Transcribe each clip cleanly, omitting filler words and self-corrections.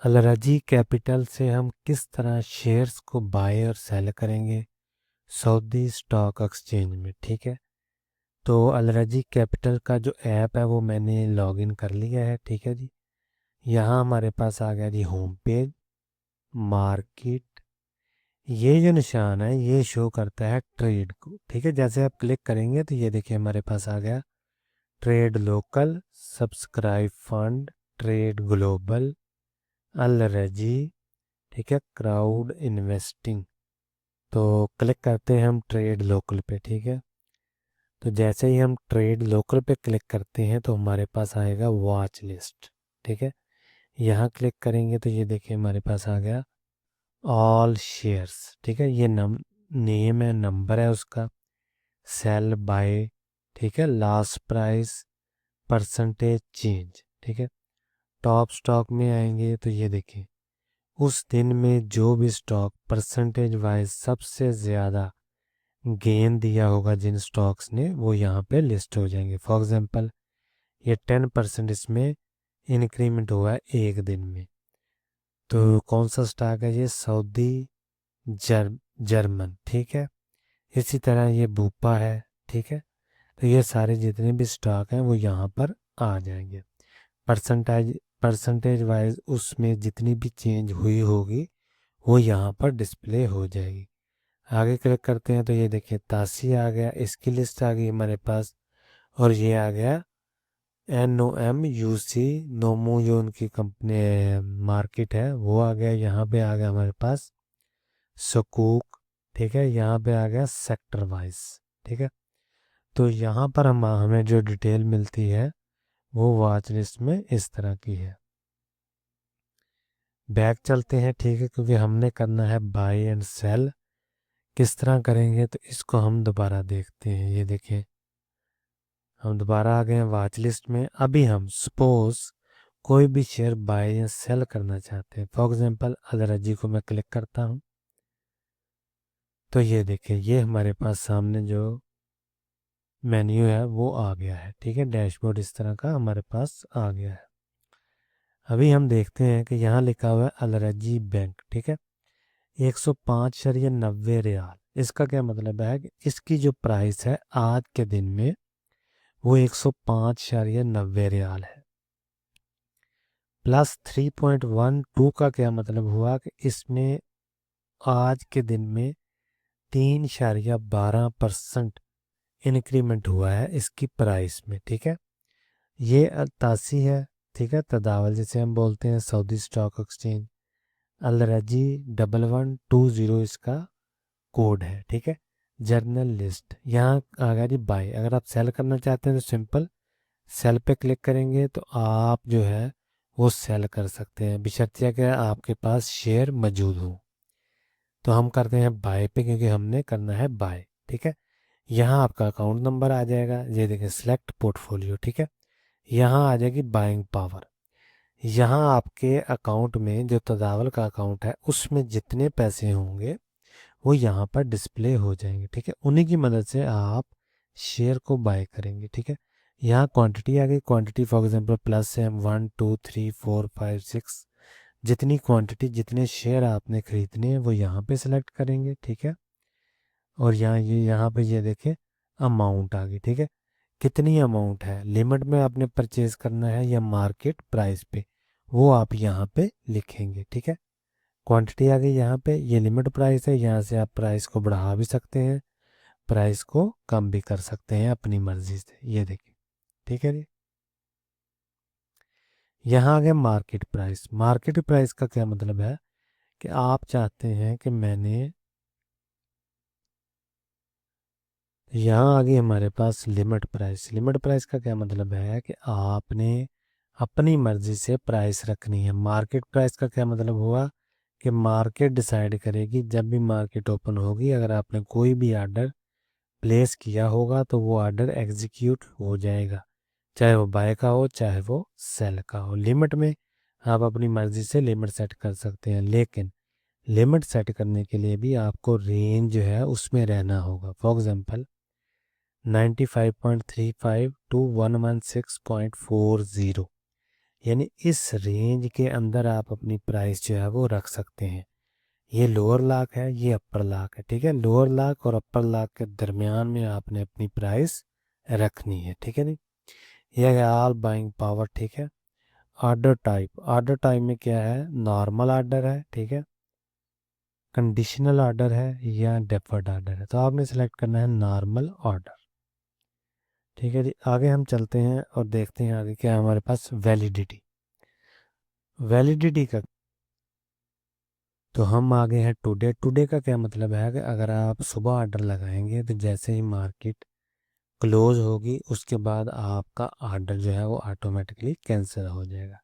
अलराजी capital से हम किस तरह शेयर्स को बाय और सेल करेंगे सऊदी स्टॉक एक्सचेंज में। ठीक है, तो अलराजी कैपिटल का जो ऐप है वो मैंने लॉगिन कर लिया है। ठीक है जी, यहाँ हमारे पास आ गया जी होम पेज, मार्केट। ये जो निशान है ये शो करता है ट्रेड को। ठीक है, जैसे आप क्लिक करेंगे तो ये देखिए हमारे पास आ गया trade local, subscribe fund, trade global, अलराजी। ठीक है, क्राउड इन्वेस्टिंग। तो क्लिक करते हैं हम ट्रेड लोकल पे। ठीक है, तो जैसे ही हम ट्रेड लोकल पे क्लिक करते हैं तो हमारे पास आएगा वॉच लिस्ट। ठीक है, यहाँ क्लिक करेंगे तो ये देखिए हमारे पास आ गया ऑल शेयर्स। ठीक है, ये नेम है, नंबर है उसका, सेल बाय। ठीक है, लास्ट प्राइस, परसेंटेज चेंज। ठीक है, टॉप स्टॉक में आएंगे तो ये देखिए उस दिन में जो भी स्टॉक परसेंटेज वाइज सबसे ज़्यादा गेन दिया होगा जिन स्टॉक्स ने, वो यहाँ पे लिस्ट हो जाएंगे। फॉर एग्जांपल ये 10% इसमें इंक्रीमेंट हुआ है एक दिन में। तो कौन सा स्टॉक है ये? Saudi German. ठीक है, इसी तरह ये बूपा है। ठीक है, तो ये सारे जितने भी स्टॉक हैं वो यहाँ पर आ जाएंगे। परसेंटेज वाइज उसमें जितनी भी चेंज हुई होगी वो यहाँ पर डिस्प्ले हो जाएगी। आगे क्लिक करते हैं तो ये देखिए तासी आ गया, इसकी लिस्ट आ गई हमारे पास। और ये आ गया NOMUC, नोमो जो उनकी कंपनी मार्केट है वो आ गया। यहाँ पे आ गया हमारे पास सकूक। ठीक है, यहाँ पे आ गया सेक्टर वाइज। ठीक है, तो यहाँ पर हमें जो डिटेल मिलती है वो वॉच लिस्ट में इस तरह की है। बैक चलते हैं। ठीक है, क्योंकि हमने करना है बाय एंड सेल। किस तरह करेंगे तो इसको हम दोबारा देखते हैं। ये देखें हम दोबारा आ गए हैं वॉच लिस्ट में। अभी हम सपोज कोई भी शेयर बाय या सेल करना चाहते हैं। फॉर एग्जांपल अलराजी को मैं क्लिक करता हूँ तो ये देखिए ये हमारे पास सामने जो मेन्यू है वो आ गया है। ठीक है, डैशबोर्ड इस तरह का हमारे पास आ गया है। अभी हम देखते हैं कि यहाँ लिखा हुआ है अलराजी बैंक। ठीक है, 105.90 रियाल। इसका क्या मतलब है कि इसकी जो प्राइस है आज के दिन में वो 105.90 रियाल है। प्लस 3.12 का क्या मतलब हुआ कि इसमें आज के दिन में 3.12% इंक्रीमेंट हुआ है इसकी प्राइस में। ठीक है, ये तासी है। ठीक है, तदावल जिसे हम बोलते हैं सऊदी स्टॉक एक्सचेंज। अलराजी 1120 इसका कोड है। ठीक है, जर्नल लिस्ट यहाँ आ गया जी बाय। अगर आप सेल करना चाहते हैं तो सिंपल सेल पे क्लिक करेंगे तो आप जो है वो सेल कर सकते हैं, बशर्ते कि आपके पास शेयर मौजूद हो। तो हम करते हैं बाय पे क्योंकि हमने करना है बाय। ठीक है, यहाँ आपका अकाउंट नंबर आ जाएगा। ये देखिए सिलेक्ट पोर्टफोलियो। ठीक है, यहाँ आ जाएगी बाइंग पावर। यहाँ आपके अकाउंट में जो तदावल का अकाउंट है उसमें जितने पैसे होंगे वो यहाँ पर डिस्प्ले हो जाएंगे। ठीक है, उन्हीं की मदद से आप शेयर को बाय करेंगे। ठीक है, यहाँ क्वांटिटी आ गई। क्वांटिटी फॉर एग्जांपल प्लस है 1 2 3 4 5 6, जितनी क्वांटिटी जितने शेयर आपने खरीदने हैं वो यहाँ पे सिलेक्ट करेंगे। ठीक है, और यहाँ पे ये देखें अमाउंट आ गई। ठीक है, कितनी अमाउंट है, लिमिट में आपने परचेज करना है या मार्केट प्राइस पे, वो आप यहाँ पे लिखेंगे। ठीक है, क्वांटिटी आ गई। यहाँ पे ये लिमिट प्राइस है, यहाँ से आप प्राइस को बढ़ा भी सकते हैं, प्राइस को कम भी कर सकते हैं अपनी मर्जी से। ये देखिए। ठीक है जी, यहाँ आ गया मार्केट प्राइस। मार्केट प्राइस का क्या मतलब है कि आप चाहते हैं कि मैंने, यहाँ आ गई हमारे पास लिमिट प्राइस। लिमिट प्राइस का क्या मतलब है कि आपने अपनी मर्जी से प्राइस रखनी है। मार्केट प्राइस का क्या मतलब हुआ कि मार्केट डिसाइड करेगी जब भी मार्केट ओपन होगी। अगर आपने कोई भी ऑर्डर प्लेस किया होगा तो वो ऑर्डर एग्जीक्यूट हो जाएगा, चाहे वो बाय का हो चाहे वो सेल का हो। लिमिट में आप अपनी मर्जी से लिमिट सेट कर सकते हैं, लेकिन लिमिट सेट करने के लिए भी आपको रेंज जो है उसमें रहना होगा। फॉर एग्जांपल 95.35 टू 116.40, यानी इस रेंज के अंदर आप अपनी प्राइस जो है वो रख सकते हैं। ये लोअर लाक है, ये अपर लाक है, ठीक है। लोअर लाक और अपर लाक के दरमियान में आपने अपनी प्राइस रखनी है, ठीक है नहीं। यह है ऑल बाइंग पावर, ठीक है। ऑर्डर टाइप में क्या है, नॉर्मल ऑर्डर है, ठीक है, कंडीशनल ऑर्डर है या डेफर्ड ऑर्डर है। तो आपने सेलेक्ट करना है नॉर्मल ऑर्डर, ठीक है जी। आगे हम चलते हैं और देखते हैं आगे क्या है हमारे पास, वैलिडिटी। वैलिडिटी का तो हम आगे हैं टुडे। टुडे का क्या मतलब है कि अगर आप सुबह ऑर्डर लगाएंगे तो जैसे ही मार्केट क्लोज होगी उसके बाद आपका ऑर्डर जो है वो ऑटोमेटिकली कैंसिल हो जाएगा।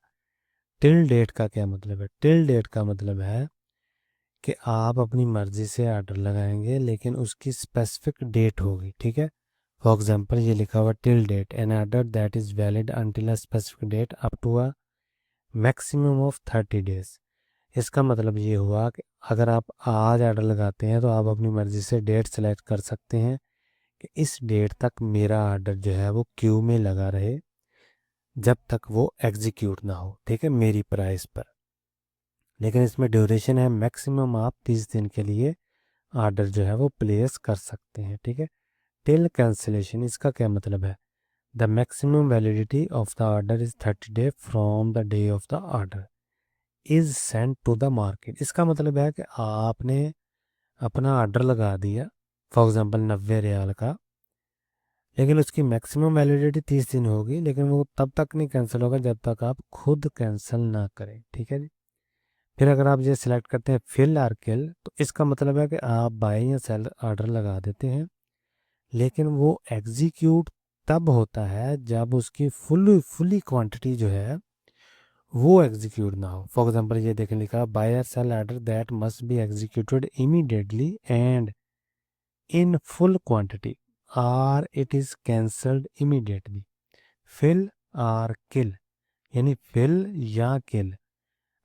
टिल डेट का क्या मतलब है, टिल डेट का मतलब है कि आप अपनी मर्ज़ी से ऑर्डर लगाएंगे लेकिन उसकी स्पेसिफिक डेट होगी, ठीक है। फॉर एग्जांपल ये लिखा हुआ till date, an order that is valid until a specific date up to a maximum of 30 days. इसका मतलब ये हुआ कि अगर आप आज ऑर्डर लगाते हैं तो आप अपनी मर्ज़ी से डेट सेलेक्ट कर सकते हैं कि इस डेट तक मेरा ऑर्डर जो है वो क्यू में लगा रहे जब तक वो एग्जीक्यूट ना हो, ठीक है, मेरी प्राइस पर। लेकिन इसमें ड्यूरेशन है मैक्सिमम आप 30 दिन के लिए ऑर्डर जो है वो प्लेस कर सकते हैं, ठीक है। टिल कैंसिलेशन, इसका क्या मतलब है, the maximum validity of the order is 30 day from the day of the order is send to the market. इसका मतलब है कि आपने अपना ऑर्डर लगा दिया फॉर एग्जांपल 90 रियाल का, लेकिन उसकी मैक्सिमम वैलिडिटी 30 दिन होगी, लेकिन वो तब तक नहीं कैंसिल होगा जब तक आप खुद कैंसिल ना करें, ठीक है जी। फिर अगर आप ये सिलेक्ट करते हैं फिल और किल, तो इसका मतलब है कि आप बाय या सेल ऑर्डर लगा देते हैं लेकिन वो एग्जीक्यूट तब होता है जब उसकी फुली क्वांटिटी जो है वो एग्जीक्यूट ना हो। फॉर एग्जांपल ये देखें लिखा buy sell order that must be executed immediately and in full quantity or it is cancelled immediately. Fill or kill, यानी फिल या किल।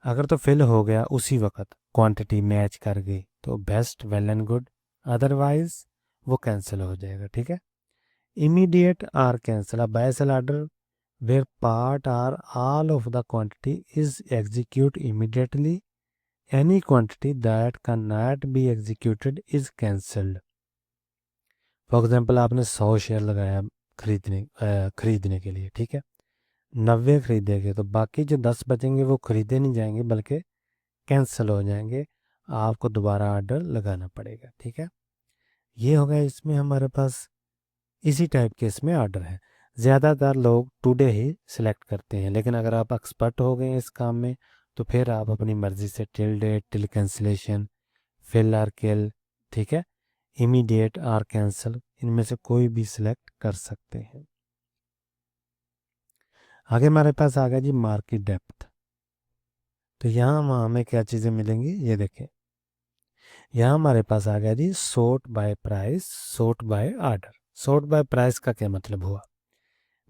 अगर तो फिल हो गया उसी वक्त, क्वांटिटी मैच कर गई तो best, well and good, otherwise वो कैंसिल हो जाएगा, ठीक है। इमीडिएट आर कैंसिल, अब buy sell order where part or all of the quantity is execute immediately, any quantity that cannot be executed is cancelled। For example आपने 100 share लगाया खरीदने के लिए, ठीक है, 90 खरीदेंगे तो बाकी जो 10 बचेंगे वो खरीदे नहीं जाएंगे बल्कि कैंसिल हो जाएंगे, आपको दोबारा ऑर्डर लगाना पड़ेगा, ठीक है। ये हो गया, इसमें हमारे पास इसी टाइप के इसमें ऑर्डर है। ज़्यादातर लोग टुडे ही सिलेक्ट करते हैं, लेकिन अगर आप एक्सपर्ट हो गए इस काम में तो फिर आप अपनी मर्ज़ी से till date, till cancellation, fill or kill, ठीक है, इमीडिएट आर कैंसिल, इनमें से कोई भी सिलेक्ट कर सकते हैं। आगे हमारे पास आ गया जी मार्केट डेप्थ। तो यहाँ हमें क्या चीज़ें मिलेंगी, ये देखें, यहाँ हमारे पास आ गया जी sort by price, sort by order. Sort by price का क्या मतलब हुआ,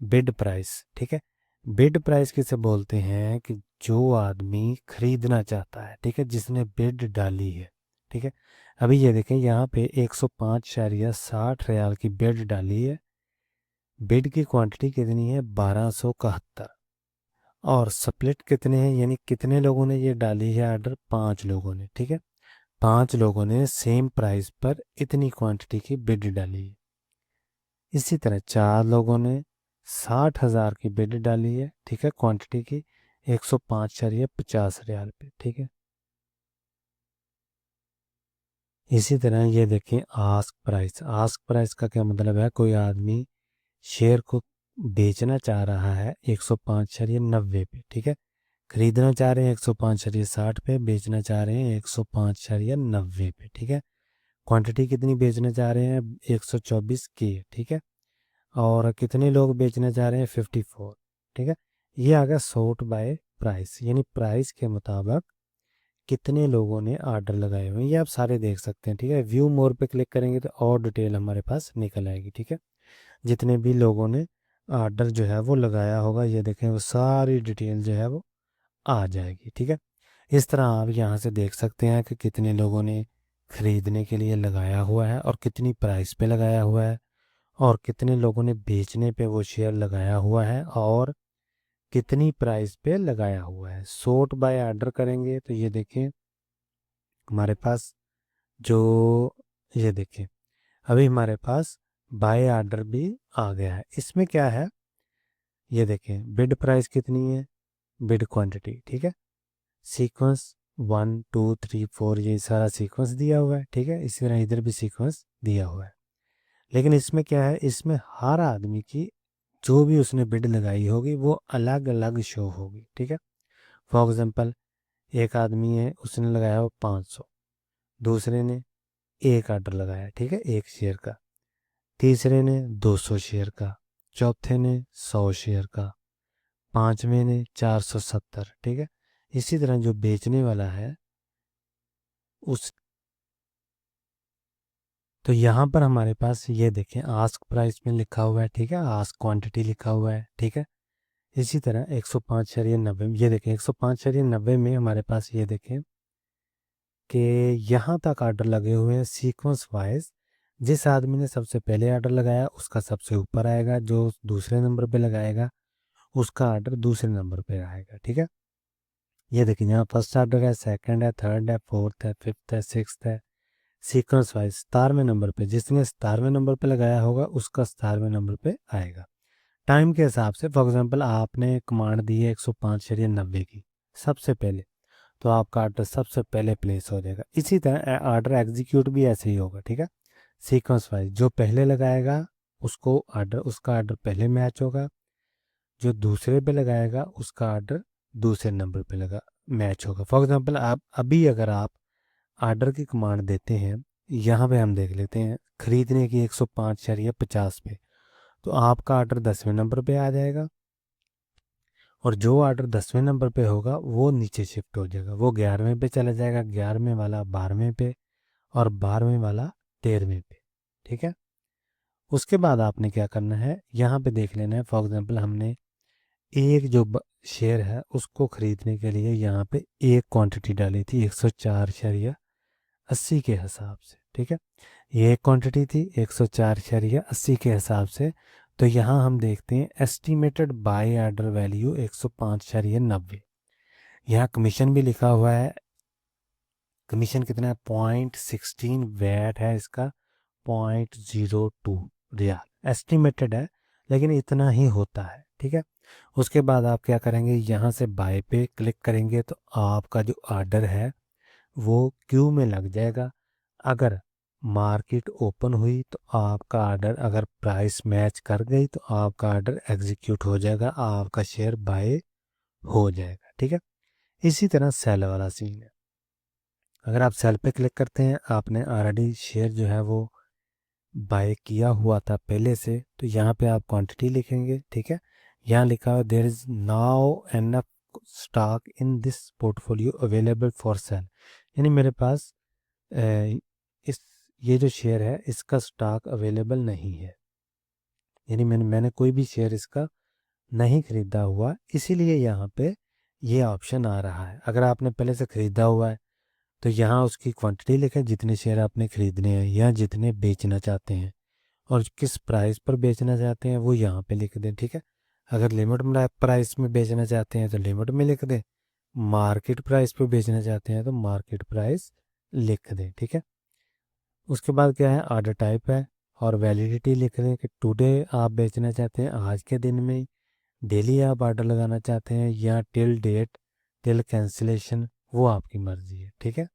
बिड प्राइस, ठीक है। बिड प्राइस किसे बोलते हैं कि जो आदमी खरीदना चाहता है, ठीक है, जिसने बिड डाली है, ठीक है। अभी ये देखें यहाँ पे 105.60 रियाल की बिड डाली है, बिड की क्वांटिटी कितनी है 1271, और स्प्लिट कितने हैं, यानी कितने लोगों ने ये डाली है ऑर्डर, 5 लोगों ने, ठीक है। 5 लोगों ने सेम प्राइस पर इतनी क्वांटिटी की बिड डाली है। इसी तरह 4 लोगों ने 60,000 की बिड डाली है, ठीक है, क्वांटिटी की 105.50 रियाल पे, ठीक है। इसी तरह ये देखें आस्क प्राइस। आस्क प्राइस का क्या मतलब है, कोई आदमी शेयर को बेचना चाह रहा है 105.90 पे, ठीक है, खरीदना चाह रहे हैं 105.60 पे, बेचना चाह रहे हैं 105.90 पे, ठीक है। क्वांटिटी कितनी बेचना चाह रहे हैं 124 के, ठीक है, और कितने लोग बेचना चाह रहे हैं 54, ठीक है। ये आ गया सॉर्ट बाय प्राइस, यानी प्राइस के मुताबिक कितने लोगों ने ऑर्डर लगाए हुए हैं, ये आप सारे देख सकते हैं, ठीक है। व्यू मोर पे क्लिक करेंगे तो और डिटेल हमारे पास निकल आएगी, ठीक है। जितने भी लोगों ने ऑर्डर जो है वो लगाया होगा, ये देखें वो सारी डिटेल जो है वो आ जाएगी, ठीक है। इस तरह आप यहाँ से देख सकते हैं कि कितने लोगों ने खरीदने के लिए लगाया हुआ है और कितनी प्राइस पे लगाया हुआ है, और कितने लोगों ने बेचने पे वो शेयर लगाया हुआ है, और कितनी प्राइस पे लगाया हुआ है। सोर्ट बाय ऑर्डर करेंगे तो ये देखें हमारे पास जो, ये देखें अभी हमारे पास बाय ऑर्डर भी आ गया है। इसमें क्या है, ये देखें बिड प्राइस कितनी है, बिड क्वांटिटी, ठीक है। सीक्वेंस 1 2 3 4 ये सारा सीक्वेंस दिया हुआ है, ठीक है। इसी तरह इधर भी सीक्वेंस दिया हुआ है। लेकिन इसमें क्या है, इसमें हर आदमी की जो भी उसने बिड लगाई होगी वो अलग अलग शो होगी, ठीक है। फॉर एग्जांपल एक आदमी है उसने लगाया हो 500, दूसरे ने एक ऑर्डर लगाया, ठीक है, एक शेयर का, तीसरे ने 200 शेयर का, चौथे ने 100 शेयर का, पांचवें ने 470, ठीक है। इसी तरह जो बेचने वाला है उस, तो यहाँ पर हमारे पास ये देखें आस्क प्राइस में लिखा हुआ है, ठीक है, आस्क क्वांटिटी लिखा हुआ है, ठीक है। इसी तरह 105.90 में ये देखें 105.90 में हमारे पास ये देखें कि यहाँ तक ऑर्डर लगे हुए हैं सीक्वेंस वाइज। जिस आदमी ने सबसे पहले ऑर्डर लगाया उसका सबसे ऊपर आएगा, जो दूसरे नंबर पे लगाएगा उसका ऑर्डर दूसरे नंबर पे आएगा, ठीक है। ये देखिए यहाँ फर्स्ट ऑर्डर है, सेकंड है, थर्ड है, फोर्थ है, फिफ्थ है, सिक्स्थ है, सीक्वेंस वाइज 17वें नंबर पे। जिसने 17वें नंबर पे लगाया होगा उसका 17वें नंबर पे आएगा टाइम के हिसाब से। फॉर एग्जांपल आपने कमांड दी है 105.90 की सबसे पहले, तो आपका ऑर्डर सबसे पहले प्लेस हो जाएगा। इसी तरह ऑर्डर एग्जीक्यूट भी ऐसे ही होगा, ठीक है, सीक्वेंस वाइज। जो पहले लगाएगा उसको ऑर्डर, उसका ऑर्डर पहले मैच होगा, जो दूसरे पे लगाएगा उसका ऑर्डर दूसरे नंबर पे लगा मैच होगा। फॉर एग्जांपल आप अभी अगर आप ऑर्डर की कमांड देते हैं, यहाँ पे हम देख लेते हैं खरीदने की 105.50 पे, तो आपका ऑर्डर 10वें नंबर पे आ जाएगा और जो ऑर्डर 10वें नंबर पे होगा वो नीचे शिफ्ट हो जाएगा, वो 11वें पे चला जाएगा, 11वें वाला 12वें पे और 12वें वाला 13वें पे, ठीक है। उसके बाद आपने क्या करना है, यहाँ पे देख लेना है। फॉर एग्जांपल हमने एक जो शेयर है उसको खरीदने के लिए यहाँ पे एक क्वांटिटी डाली थी 104.80 के हिसाब से, ठीक है। ये एक क्वांटिटी थी 104.80 के हिसाब से। तो यहाँ हम देखते हैं एस्टिमेटेड बाय ऑर्डर वैल्यू 105.90। यहाँ कमीशन भी लिखा हुआ है, कमीशन कितना है 0.16, वैट है इसका 0.02 रियाल। एस्टिमेटेड है लेकिन इतना ही होता है, ठीक है। उसके बाद आप क्या करेंगे, यहाँ से बाय पे क्लिक करेंगे तो आपका जो ऑर्डर है वो क्यू में लग जाएगा। अगर मार्केट ओपन हुई तो आपका ऑर्डर, अगर प्राइस मैच कर गई तो आपका ऑर्डर एग्जीक्यूट हो जाएगा, आपका शेयर बाय हो जाएगा, ठीक है। इसी तरह सेल वाला सीन है। अगर आप सेल पे क्लिक करते हैं, आपने ऑलरेडी शेयर जो है वो बाय किया हुआ था पहले से, तो यहाँ पे आप क्वांटिटी लिखेंगे, ठीक है। यहाँ लिखा हुआ there is now enough stock in this portfolio available for sale, यानी मेरे पास इस ये जो शेयर है इसका स्टॉक अवेलेबल नहीं है, यानी मैंने कोई भी शेयर इसका नहीं खरीदा हुआ, इसीलिए यहाँ पे ये ऑप्शन आ रहा है। अगर आपने पहले से ख़रीदा हुआ है तो यहाँ उसकी क्वांटिटी लिखें, जितने शेयर आपने ख़रीदने हैं या जितने बेचना चाहते हैं और किस प्राइस पर बेचना चाहते हैं वो यहाँ पे लिख दें, ठीक है। अगर लिमिट प्राइस में बेचना चाहते हैं तो लिमिट में लिख दें, मार्केट प्राइस पर बेचना चाहते हैं तो मार्केट प्राइस लिख दें, ठीक है। उसके बाद क्या है, ऑर्डर टाइप है और वैलिडिटी लिख दें कि टुडे आप बेचना चाहते हैं आज के दिन में, डेली आप ऑर्डर लगाना चाहते हैं या टिल डेट, टिल कैंसिलेशन, वो आपकी मर्ज़ी है, ठीक है।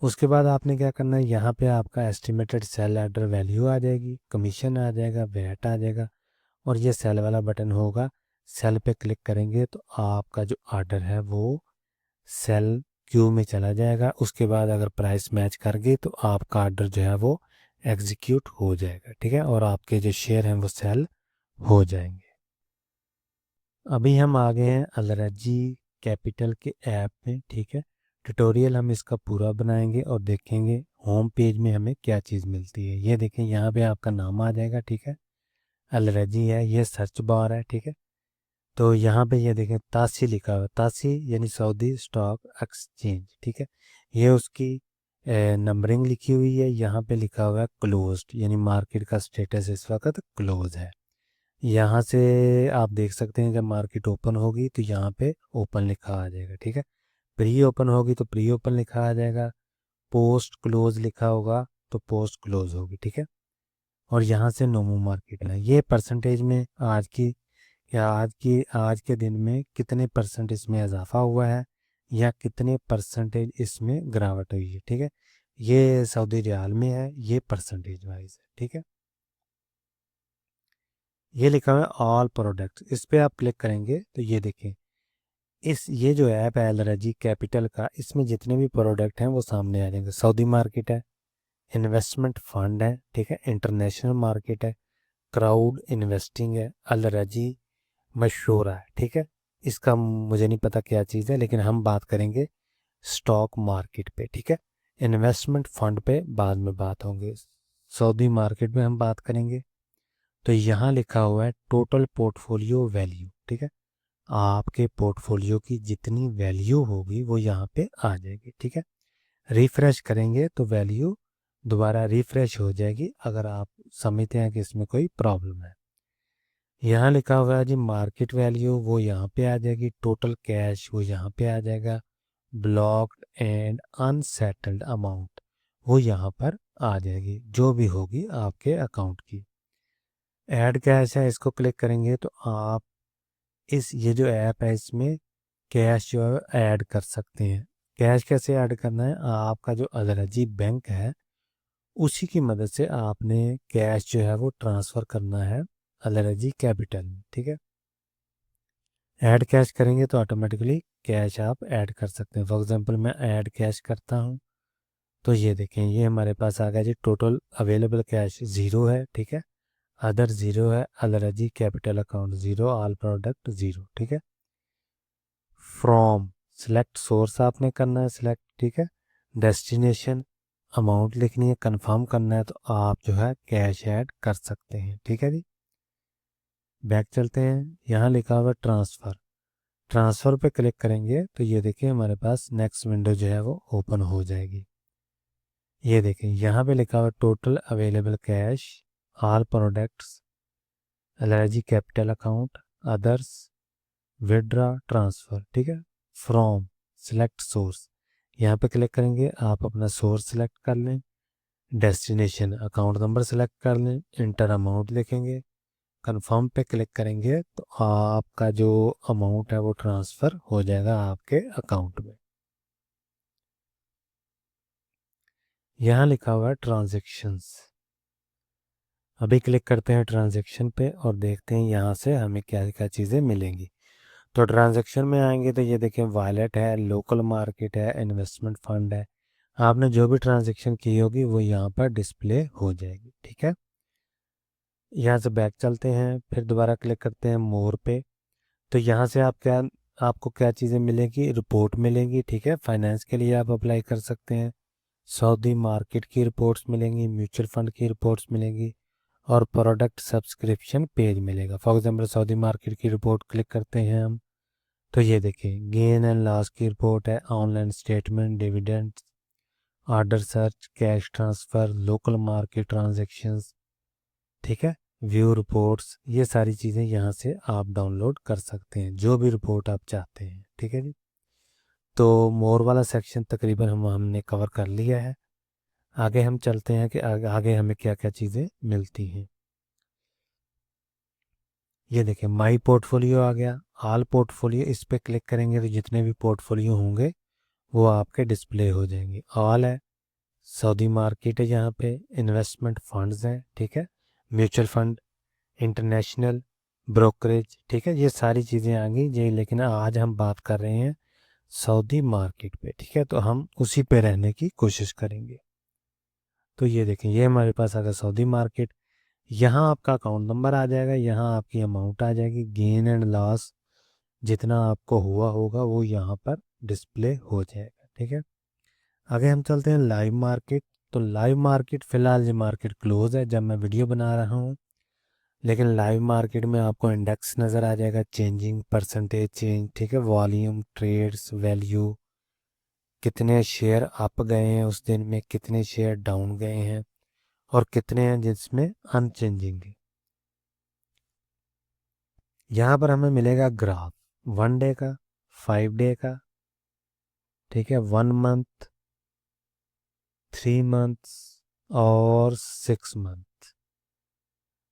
उसके बाद आपने क्या करना है, यहाँ पे आपका एस्टिमेटेड सेल ऑर्डर वैल्यू आ जाएगी, कमीशन आ जाएगा, वैट आ जाएगा और ये सेल वाला बटन होगा। सेल पे क्लिक करेंगे तो आपका जो ऑर्डर है वो सेल क्यू में चला जाएगा। उसके बाद अगर प्राइस मैच कर गई तो आपका ऑर्डर जो है वो एग्जीक्यूट हो जाएगा, ठीक है, और आपके जो शेयर हैं वो सेल हो जाएंगे। अभी हम आ गए हैं अलरजी कैपिटल के ऐप में, ठीक है। ट्यूटोरियल हम इसका पूरा बनाएंगे और देखेंगे होम पेज में हमें क्या चीज़ मिलती है। ये देखें यहाँ पे आपका नाम आ जाएगा, ठीक है, अलरजी है, ये सर्च बार है, ठीक है। तो यहाँ पे ये देखें तासी लिखा हुआ है, तासी यानी सऊदी स्टॉक एक्सचेंज, ठीक है। ये उसकी नंबरिंग लिखी हुई है, यहाँ पे लिखा हुआ है क्लोज्ड, यानी मार्केट का स्टेटस इस वक्त क्लोज है। यहाँ से आप देख सकते हैं जब मार्केट ओपन होगी तो यहाँ पे ओपन लिखा आ जाएगा, ठीक है। प्री ओपन होगी तो प्री ओपन लिखा आ जाएगा, पोस्ट क्लोज लिखा होगा तो पोस्ट क्लोज होगी, ठीक है। और यहाँ से नोमो मार्केट है, ये परसेंटेज में आज की या आज के दिन में कितने परसेंट इसमें इजाफा हुआ है या कितने परसेंटेज इसमें गिरावट हुई है, ठीक है। ये सऊदी रियाल में है, ये परसेंटेज वाइज है, ठीक है। ये लिखा हुआ है ऑल प्रोडक्ट्स, इस पर आप क्लिक करेंगे तो ये देखें, ये जो ऐप है अलरजी कैपिटल का, इसमें जितने भी प्रोडक्ट हैं वो सामने आ जाएंगे। सऊदी मार्केट है, इन्वेस्टमेंट फंड है, ठीक है, इंटरनेशनल मार्केट है, क्राउड इन्वेस्टिंग है, अलरजी मशहूरा है, ठीक है। इसका मुझे नहीं पता क्या चीज़ है, लेकिन हम बात करेंगे स्टॉक मार्केट पे, ठीक है। इन्वेस्टमेंट फंड पे बाद में बात होंगे, सऊदी मार्केट में हम बात करेंगे। तो यहाँ लिखा हुआ है टोटल पोर्टफोलियो वैल्यू, ठीक है। आपके पोर्टफोलियो की जितनी वैल्यू होगी वो यहाँ पे आ जाएगी, ठीक है। रिफ्रेश करेंगे तो वैल्यू दोबारा रिफ्रेश हो जाएगी अगर आप समझते हैं कि इसमें कोई प्रॉब्लम है। यहाँ लिखा हुआ है जी मार्केट वैल्यू, वो यहाँ पे आ जाएगी। टोटल कैश वो यहाँ पे आ जाएगा। ब्लॉक्ड एंड अनसेटल्ड अमाउंट वो यहाँ पर आ जाएगी, जो भी होगी आपके अकाउंट की। ऐड कैश है, इसको क्लिक करेंगे तो आप ये जो ऐप है इसमें कैश जो है ऐड कर सकते हैं। कैश कैसे ऐड करना है, आपका जो अलरजी बैंक है उसी की मदद से आपने कैश जो है वो ट्रांसफ़र करना है अलरजी कैपिटल में, ठीक है। ऐड कैश करेंगे तो ऑटोमेटिकली कैश आप ऐड कर सकते हैं। फॉर एग्जांपल मैं ऐड कैश करता हूँ तो ये देखें, ये हमारे पास आ गया जी। टोटल अवेलेबल कैश 0 है, ठीक है। अदर 0 है, Al Rajhi capital account 0, all product 0, ठीक है। फ्रॉम सिलेक्ट सोर्स आपने करना है सिलेक्ट, ठीक है। डेस्टिनेशन अमाउंट लिखनी है, कंफर्म करना है, तो आप जो है कैश ऐड कर सकते हैं, ठीक है जी। बैक चलते हैं, यहाँ लिखा हुआ ट्रांसफ़र। ट्रांसफ़र पे क्लिक करेंगे तो ये देखिए हमारे पास नेक्स्ट विंडो जो है वो ओपन हो जाएगी। ये देखें यहाँ पे लिखा हुआ total available cash, all products, allergy capital account, others, withdraw, transfer, ठीक है। फ्रॉम सिलेक्ट सोर्स, यहाँ पे क्लिक करेंगे, आप अपना सोर्स सिलेक्ट कर लें। डेस्टिनेशन अकाउंट नंबर सेलेक्ट कर लें, इंटर अमाउंट लिखेंगे, कंफर्म पे क्लिक करेंगे तो आपका जो अमाउंट है वो ट्रांसफ़र हो जाएगा आपके अकाउंट में। यहाँ लिखा हुआ है ट्रांजैक्शंस, अभी क्लिक करते हैं ट्रांजैक्शन पे और देखते हैं यहाँ से हमें क्या क्या चीज़ें मिलेंगी। तो ट्रांजैक्शन में आएंगे तो ये देखें वॉलेट है, लोकल मार्केट है, इन्वेस्टमेंट फंड है। आपने जो भी ट्रांजैक्शन की होगी वो यहाँ पर डिस्प्ले हो जाएगी, ठीक है। यहाँ से बैक चलते हैं, फिर दोबारा क्लिक करते हैं मोर पे। तो यहाँ से आपको क्या चीज़ें मिलेंगी, रिपोर्ट मिलेंगी, ठीक है। फाइनेंस के लिए आप अप्लाई कर सकते हैं। सऊदी मार्केट की रिपोर्ट्स मिलेंगी, म्यूचुअल फंड की रिपोर्ट्स मिलेंगी और प्रोडक्ट सब्सक्रिप्शन पेज मिलेगा। फॉर एग्जांपल सऊदी मार्केट की रिपोर्ट क्लिक करते हैं हम तो ये देखिए गेन एंड लॉस की रिपोर्ट है, online statement, dividends, order search, cash transfer, local market transactions, ठीक है, व्यू रिपोर्ट्स। ये सारी चीज़ें यहाँ से आप डाउनलोड कर सकते हैं, जो भी रिपोर्ट आप चाहते हैं, ठीक है जी। तो मोर वाला सेक्शन तकरीबन हमने कवर कर लिया है। आगे हम चलते हैं कि आगे हमें क्या क्या चीज़ें मिलती हैं। ये देखें माई पोर्टफोलियो आ गया, ऑल पोर्टफोलियो, इस पर क्लिक करेंगे तो जितने भी पोर्टफोलियो होंगे वो आपके डिस्प्ले हो जाएंगे। ऑल है, सऊदी मार्केट है, यहाँ पे इन्वेस्टमेंट फंड्स हैं, ठीक है, म्यूचुअल फंड, इंटरनेशनल, ब्रोकरेज, ठीक है, ये सारी चीज़ें आ गई जी। लेकिन आज हम बात कर रहे हैं सऊदी मार्केट पे, ठीक है, तो हम उसी पे रहने की कोशिश करेंगे। तो ये देखें, ये हमारे पास आ गया सऊदी मार्केट। यहाँ आपका अकाउंट नंबर आ जाएगा, यहाँ आपकी अमाउंट आ जाएगी, गेन एंड लॉस जितना आपको हुआ होगा वो यहाँ पर डिस्प्ले हो जाएगा, ठीक है। आगे हम चलते हैं लाइव मार्केट। तो लाइव मार्केट फ़िलहाल ये मार्केट क्लोज है जब मैं वीडियो बना रहा हूँ, लेकिन लाइव मार्केट में आपको इंडेक्स नज़र आ जाएगा, चेंजिंग, परसेंटेज चेंज, ठीक है, वॉल्यूम, ट्रेड्स, वैल्यू, कितने शेयर अप गए हैं उस दिन में, कितने शेयर डाउन गए हैं और कितने हैं जिसमें अनचेंजिंग है। यहाँ पर हमें मिलेगा ग्राफ 1 डे का, 5 डे का, ठीक है, 1 मंथ, 3 मंथ्स और 6 मंथ।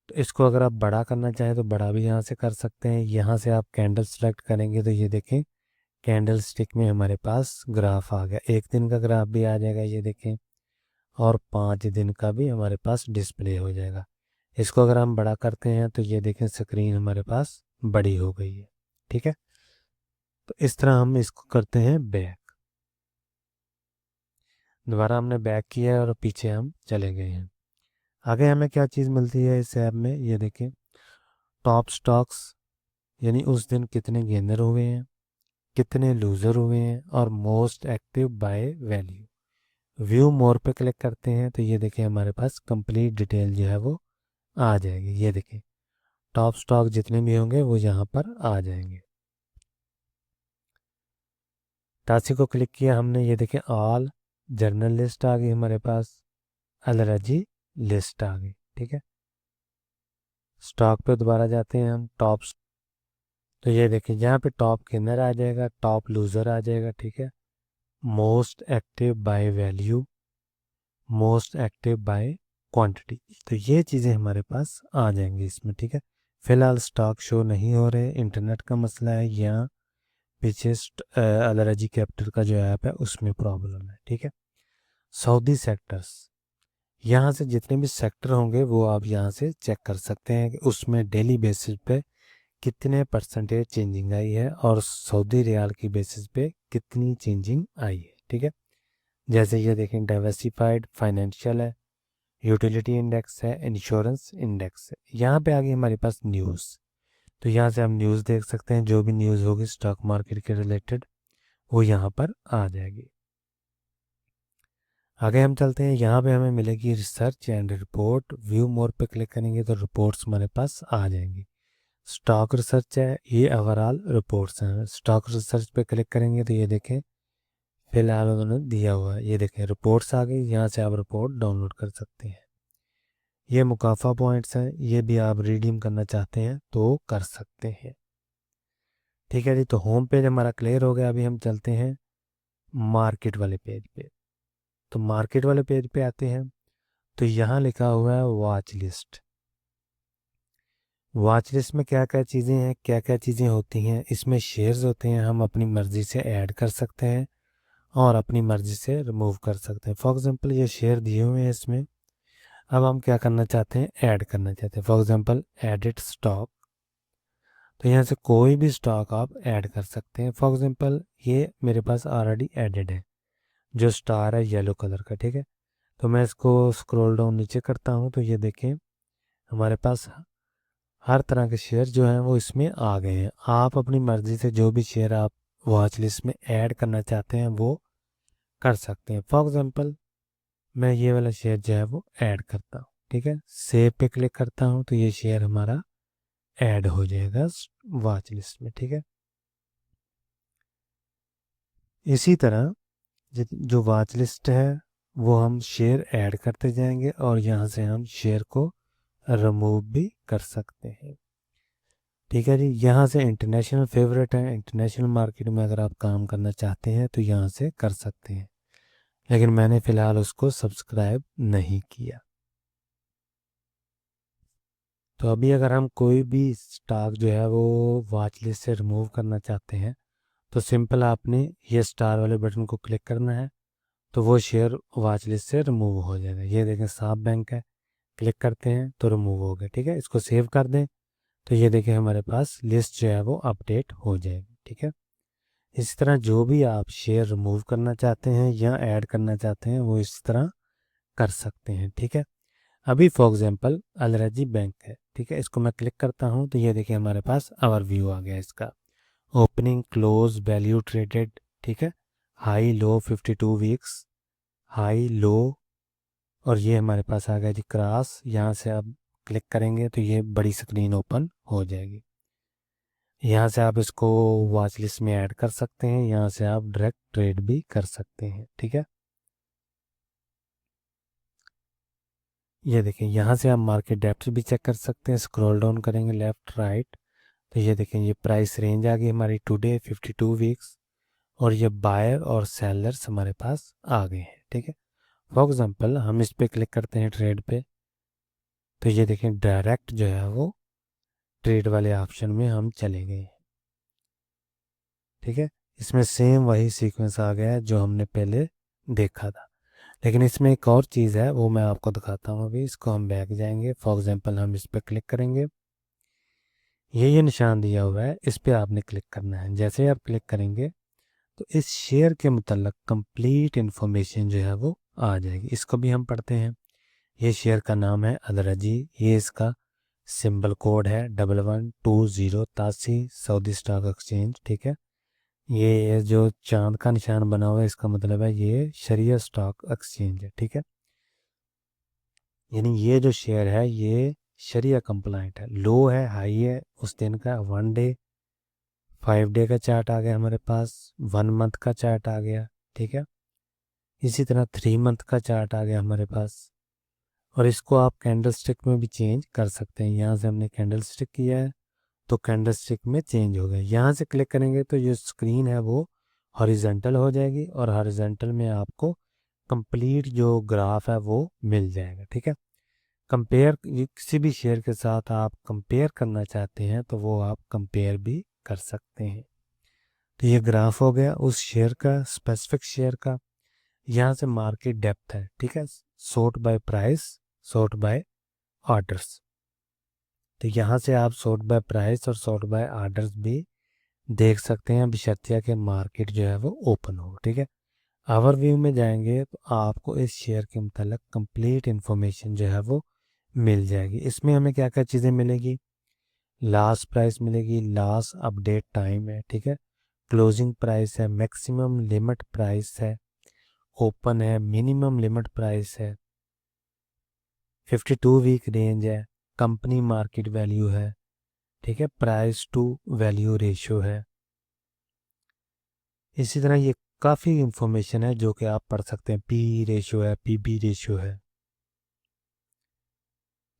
तो इसको अगर आप बड़ा करना चाहें तो बड़ा भी यहाँ से कर सकते हैं। यहाँ से आप कैंडल सेलेक्ट करेंगे तो ये देखें कैंडल स्टिक में हमारे पास ग्राफ आ गया, 1 दिन का ग्राफ भी आ जाएगा ये देखें, और 5 दिन का भी हमारे पास डिस्प्ले हो जाएगा। इसको अगर हम बड़ा करते हैं तो ये देखें स्क्रीन हमारे पास बड़ी हो गई है, ठीक है। तो इस तरह हम इसको करते हैं बैक। दोबारा हमने बैक किया है और पीछे हम चले गए हैं। आगे हमें क्या चीज़ मिलती है इस ऐप में, ये देखें टॉप स्टॉक्स, यानी उस दिन कितने गेनर हुए हैं, कितने लूज़र हुए हैं, और most active by value. View मोर पे क्लिक करते हैं तो ये देखें हमारे पास कंप्लीट डिटेल जो है वो आ जाएगी। ये देखें टॉप स्टॉक जितने भी होंगे वो यहाँ पर आ जाएंगे। टासी को क्लिक किया हमने, ये देखें ऑल जर्नल लिस्ट आ गई हमारे पास, अलरजी लिस्ट आ गई, ठीक है। स्टॉक पे दोबारा जाते हैं हम, टॉप, तो ये देखिए यहाँ पे टॉप गेनर आ जाएगा, टॉप लूज़र आ जाएगा, ठीक है, most active by value, most active by quantity. तो ये चीज़ें हमारे पास आ जाएंगी इसमें, ठीक है। फिलहाल स्टॉक शो नहीं हो रहे, इंटरनेट का मसला है या पीछे अलरजी कैपिटल का जो ऐप है उसमें प्रॉब्लम है, ठीक है। सऊदी सेक्टर्स, यहाँ से जितने भी सेक्टर होंगे वो आप यहाँ से चेक कर सकते हैं कि उसमें डेली बेसिस पे कितने परसेंटेज चेंजिंग आई है और सऊदी रियाल की बेसिस पे कितनी चेंजिंग आई है, ठीक है। जैसे ये देखें डाइवर्सिफाइड फाइनेंशियल है, यूटिलिटी इंडेक्स है, इंश्योरेंस इंडेक्स है। यहाँ पे आ गई हमारे पास न्यूज़, तो यहाँ से हम न्यूज़ देख सकते हैं, जो भी न्यूज़ होगी स्टॉक मार्केट के रिलेटेड वो यहाँ पर आ जाएगी। आगे हम चलते हैं, यहाँ पे हमें मिलेगी रिसर्च एंड रिपोर्ट। व्यू मोर पे क्लिक करेंगे तो रिपोर्ट्स हमारे पास आ जाएंगी। स्टॉक रिसर्च है, ये ओवरऑल रिपोर्ट्स हैं। स्टॉक रिसर्च पे क्लिक करेंगे तो ये देखें फिलहाल उन्होंने दिया हुआ है, ये देखें रिपोर्ट्स आ गई, यहाँ से आप रिपोर्ट डाउनलोड कर सकते हैं। ये मुकाफा पॉइंट्स हैं, ये भी आप रिडीम करना चाहते हैं तो कर सकते हैं, ठीक है जी। तो होम पेज हमारा क्लियर हो गया। अभी हम चलते हैं मार्केट वाले पेज पे। तो मार्केट वाले पेज पे आते हैं तो यहाँ लिखा हुआ है वॉच लिस्ट। वॉच लिस्ट में क्या क्या चीज़ें हैं, क्या क्या चीज़ें होती हैं, इसमें शेयर्स होते हैं, हम अपनी मर्ज़ी से ऐड कर सकते हैं और अपनी मर्ज़ी से रिमूव कर सकते हैं। फॉर एग्ज़ाम्पल ये शेयर दिए हुए हैं इसमें, अब हम क्या करना चाहते हैं, ऐड करना चाहते हैं। फॉर एग्ज़ाम्पल एडिट स्टॉक, तो यहाँ से कोई भी स्टॉक आप ऐड कर सकते हैं। फॉर एग्ज़ाम्पल ये मेरे पास ऑलरेडी एडेड है, जो स्टार है येलो कलर का, ठीक है। तो मैं इसको स्क्रॉल डाउन नीचे करता हूँ तो ये देखें हमारे पास हर तरह के शेयर जो हैं वो इसमें आ गए हैं। आप अपनी मर्ज़ी से जो भी शेयर आप वॉच लिस्ट में ऐड करना चाहते हैं वो कर सकते हैं। फॉर एग्ज़ाम्पल मैं ये वाला शेयर जो है वो ऐड करता हूँ, ठीक है। सेव पे क्लिक करता हूँ तो ये शेयर हमारा ऐड हो जाएगा वॉच लिस्ट में, ठीक है। इसी तरह जो वॉच लिस्ट है वो हम शेयर ऐड करते जाएंगे और यहाँ से हम शेयर को रिमूव भी कर सकते हैं, ठीक है जी। यहाँ से इंटरनेशनल फेवरेट है, इंटरनेशनल मार्केट में अगर आप काम करना चाहते हैं तो यहाँ से कर सकते हैं, लेकिन मैंने फ़िलहाल उसको सब्सक्राइब नहीं किया। तो अभी अगर हम कोई भी स्टॉक जो है वो वॉच लिस्ट से रिमूव करना चाहते हैं तो सिंपल आपने ये स्टार वाले बटन को क्लिक करना है, तो वो शेयर वॉच लिस्ट से रिमूव हो जाएगा। ये देखें साफ बैंक है, क्लिक करते हैं तो रिमूव हो गया, ठीक है। इसको सेव कर दें तो ये देखें हमारे पास लिस्ट जो है वो अपडेट हो जाएगी, ठीक है। इस तरह जो भी आप शेयर रिमूव करना चाहते हैं या ऐड करना चाहते हैं वो इस तरह कर सकते हैं, ठीक है। अभी फॉर एग्जांपल अलरजी बैंक है, ठीक है, इसको मैं क्लिक करता हूँ तो ये देखिए हमारे पास ओवरव्यू आ गया इसका। ओपनिंग क्लोज वैल्यू ट्रेडेड, ठीक है, high low 52 weeks, high low, और ये हमारे पास आ गया जी क्रॉस। यहाँ से आप क्लिक करेंगे तो ये बड़ी स्क्रीन ओपन हो जाएगी। यहाँ से आप इसको वॉच लिस्ट में ऐड कर सकते हैं, यहाँ से आप डायरेक्ट ट्रेड भी कर सकते हैं, ठीक है। ये देखिए यहाँ से आप मार्केट डेप्थ भी चेक कर सकते हैं, स्क्रॉल डाउन करेंगे लेफ्ट राइट तो ये देखें, ये प्राइस रेंज आ गई हमारी टुडे 52 वीक्स, और ये बायर और सेलर्स हमारे पास आ गए हैं। ठीक है, फॉर एग्जांपल हम इस पर क्लिक करते हैं ट्रेड पे, तो ये देखें डायरेक्ट जो है वो ट्रेड वाले ऑप्शन में हम चले गए। ठीक है, इसमें सेम वही सीक्वेंस आ गया है जो हमने पहले देखा था, लेकिन इसमें एक और चीज़ है वो मैं आपको दिखाता हूँ। अभी इसको हम बैक जाएंगे, फॉर एग्जांपल हम इस पर क्लिक करेंगे, ये निशान दिया हुआ है, इस पर आपने क्लिक करना है। जैसे ही आप क्लिक करेंगे तो इस शेयर के मतलब कंप्लीट इन्फॉर्मेशन जो है वो आ जाएगी। इसको भी हम पढ़ते हैं। ये शेयर का नाम है अलरजी, ये इसका सिंबल कोड है 1120 तासी सऊदी स्टॉक एक्सचेंज। ठीक है, ये जो चांद का निशान बना हुआ है इसका मतलब है ये शरिया स्टॉक एक्सचेंज है। ठीक है, यानी ये जो शेयर है ये शरिया कंप्लाइंट है। लो है, हाई है, उस दिन का 1 डे 5 डे का चार्ट आ गया हमारे पास, 1 मंथ का चार्ट आ गया। ठीक है, इसी तरह 3 मंथ का चार्ट आ गया हमारे पास, और इसको आप कैंडल स्टिक में भी चेंज कर सकते हैं। यहाँ से हमने कैंडल स्टिक किया है तो कैंडल स्टिक में चेंज हो गया। यहाँ से क्लिक करेंगे तो जो स्क्रीन है वो हॉरिजेंटल हो जाएगी, और हॉरिजेंटल में आपको कंप्लीट जो ग्राफ है वो मिल जाएगा। ठीक है, कंपेयर किसी भी शेयर के साथ आप कंपेयर करना चाहते हैं तो वो आप कंपेयर भी कर सकते हैं। तो ये ग्राफ हो गया उस शेयर का, स्पेसिफिक शेयर का। यहाँ से मार्केट डेप्थ है। ठीक है, sort by price, sort by orders. तो यहाँ से आप सॉर्ट बाय प्राइस और सॉर्ट बाय ऑर्डर्स भी देख सकते हैं, बशर्ते कि मार्केट जो है वो ओपन हो। ठीक है, ओवरव्यू में जाएंगे तो आपको इस शेयर के मतलब कंप्लीट इन्फॉर्मेशन जो है वो मिल जाएगी। इसमें हमें क्या क्या चीज़ें मिलेगी, लास्ट प्राइस मिलेगी, लास्ट अपडेट टाइम है। ठीक है, क्लोजिंग प्राइस है, मैक्सिमम लिमिट प्राइस है, ओपन है, मिनिमम लिमिट प्राइस है, 52 वीक रेंज है, कंपनी मार्केट वैल्यू है। ठीक है, प्राइस टू वैल्यू रेशियो है। इसी तरह ये काफ़ी इंफॉर्मेशन है जो कि आप पढ़ सकते हैं। पी रेशियो है, पीबी रेशियो है।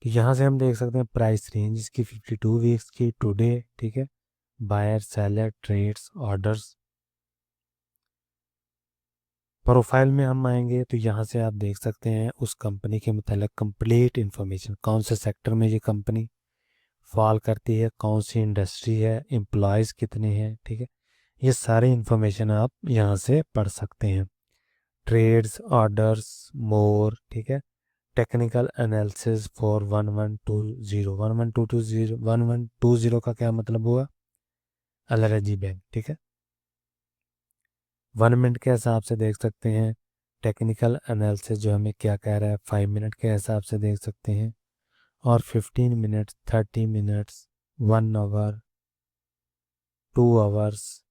तो यहाँ से हम देख सकते हैं प्राइस रेंज इसकी 52 वीक्स की टुडे। ठीक है, buyer seller trades orders. Profile में हम आएंगे तो यहाँ से आप देख सकते हैं उस कंपनी के मतलब कंप्लीट इन्फॉर्मेशन, कौन से सेक्टर में ये कंपनी फॉल करती है, कौन सी इंडस्ट्री है, एम्प्लॉयज़ कितने हैं। ठीक है, ये सारी इन्फॉर्मेशन आप यहाँ से पढ़ सकते हैं। ट्रेड्स ऑर्डर्स मोर। ठीक है, टेक्निकल एनालिसिस फॉर 1120 1120 का क्या मतलब हुआ, अलरजी बैंक। ठीक है, 1 मिनट के हिसाब से देख सकते हैं। टेक्निकल एनालिसिस जो हमें क्या कह रहा है 5 मिनट के हिसाब से देख सकते हैं, और 15 minutes, 30 minutes, 1 hour, 2 hours,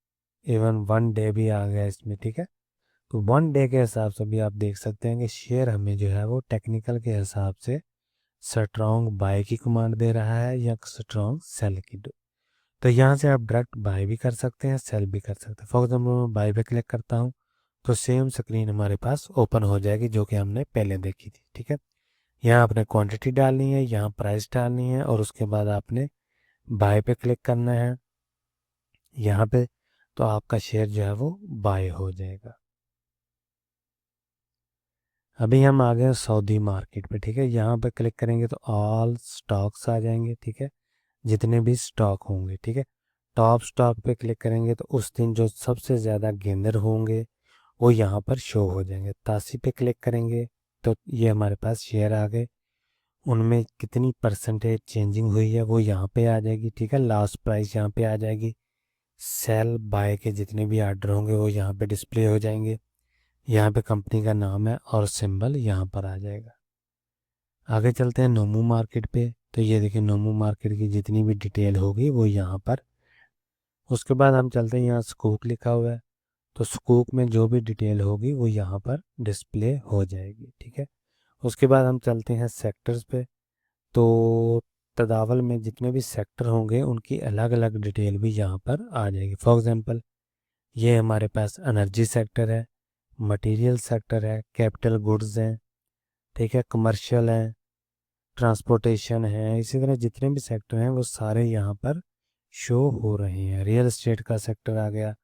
even 1 day भी आ गया इसमें। ठीक है, तो 1 डे के हिसाब से भी आप देख सकते हैं कि शेयर हमें जो है वो टेक्निकल के हिसाब से स्ट्रॉन्ग बाय की कमांड दे रहा है या स्ट्रॉन्ग सेल की। तो यहाँ से आप डायरेक्ट बाय भी कर सकते हैं, सेल भी कर सकते हैं। फॉर एग्जाम्पल मैं बाय पे क्लिक करता हूँ तो सेम स्क्रीन हमारे पास ओपन हो जाएगी जो कि हमने पहले देखी थी। ठीक है, यहाँ आपने क्वांटिटी डालनी है, यहाँ प्राइस डालनी है, और उसके बाद आपने बाय पे क्लिक करना है यहाँ पे, तो आपका शेयर जो है वो बाय हो जाएगा। अभी हम आ गए सऊदी मार्केट पे। ठीक है, यहाँ पे क्लिक करेंगे तो ऑल स्टॉक्स आ जाएंगे। ठीक है, जितने भी स्टॉक होंगे। ठीक है, टॉप स्टॉक पे क्लिक करेंगे तो उस दिन जो सबसे ज़्यादा गेंदर होंगे वो यहाँ पर शो हो जाएंगे। तासी पे क्लिक करेंगे तो ये हमारे पास शेयर आ गए, उनमें कितनी परसेंटेज चेंजिंग हुई है वो यहाँ पे आ जाएगी। ठीक है, लास्ट प्राइस यहाँ पे आ जाएगी, सेल बाय के जितने भी आर्डर होंगे वो यहाँ पे डिस्प्ले हो जाएंगे, यहाँ पे कंपनी का नाम है और सिंबल यहाँ पर आ जाएगा। आगे चलते हैं नोमू मार्केट पे, तो ये देखिए नोमू मार्केट की जितनी भी डिटेल होगी वो यहाँ पर। उसके बाद हम चलते हैं, यहाँ स्कूक लिखा हुआ है, तो स्कूक में जो भी डिटेल होगी वो यहाँ पर डिस्प्ले हो जाएगी। ठीक है, उसके बाद हम चलते हैं सेक्टर्स पे, तो तदावल में जितने भी सेक्टर होंगे उनकी अलग अलग डिटेल भी यहाँ पर आ जाएगी। फॉर एग्जांपल ये हमारे पास एनर्जी सेक्टर है, मटेरियल सेक्टर है, कैपिटल गुड्स हैं। ठीक है, कमर्शियल है, ट्रांसपोर्टेशन है, इसी तरह जितने भी सेक्टर हैं वो सारे यहाँ पर शो हो रहे हैं। रियल एस्टेट का सेक्टर आ गया,